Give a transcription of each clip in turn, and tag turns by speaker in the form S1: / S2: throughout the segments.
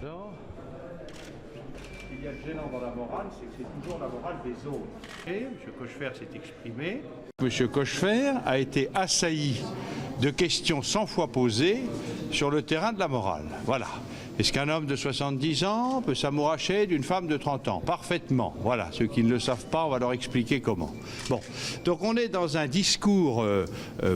S1: Ce qu'il y a de gênant dans la morale, c'est que c'est toujours la morale des autres. Et M. Cochefer s'est exprimé. M. Cochefer a été assailli de questions 100 fois posées sur le terrain de la morale. Voilà. Est-ce qu'un homme de 70 ans peut s'amouracher d'une femme de 30 ans? Parfaitement. Voilà. Ceux qui ne le savent pas, on va leur expliquer comment. Bon. Donc on est dans un discours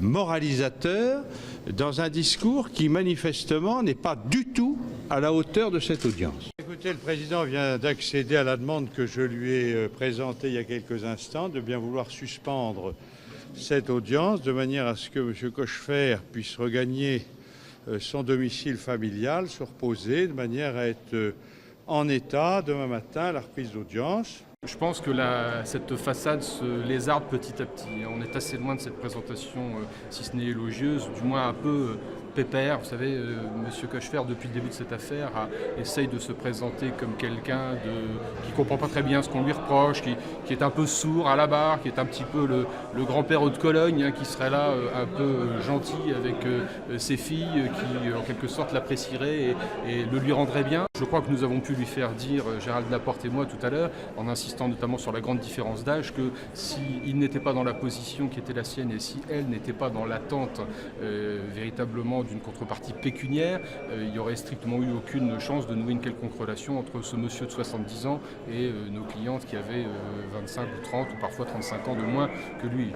S1: moralisateur, dans un discours qui manifestement n'est pas du tout à la hauteur de cette audience. Écoutez, le président vient d'accéder à la demande que je lui ai présentée il y a quelques instants, de bien vouloir suspendre cette audience de manière à ce que M. Cochefer puisse regagner son domicile familial, se reposer, de manière à être en état demain matin à la reprise d'audience.
S2: Je pense que cette façade se lézarde petit à petit. On est assez loin de cette présentation, si ce n'est élogieuse, du moins un peu pépère. Vous savez, M. Cochefer, depuis le début de cette affaire, essaye de se présenter comme quelqu'un qui ne comprend pas très bien ce qu'on lui reproche, qui est un peu sourd à la barre, qui est un petit peu le grand-père de Cologne, hein, qui serait là un peu gentil avec ses filles, qui en quelque sorte l'apprécieraient et le lui rendraient bien. Je crois que nous avons pu lui faire dire, Gérald Laporte et moi tout à l'heure, en insistant notamment sur la grande différence d'âge, que s'il n'était pas dans la position qui était la sienne et si elle n'était pas dans l'attente véritablement d'une contrepartie pécuniaire, il n'y aurait strictement eu aucune chance de nouer une quelconque relation entre ce monsieur de 70 ans et nos clientes qui avaient 25 ou 30 ou parfois 35 ans de moins que lui.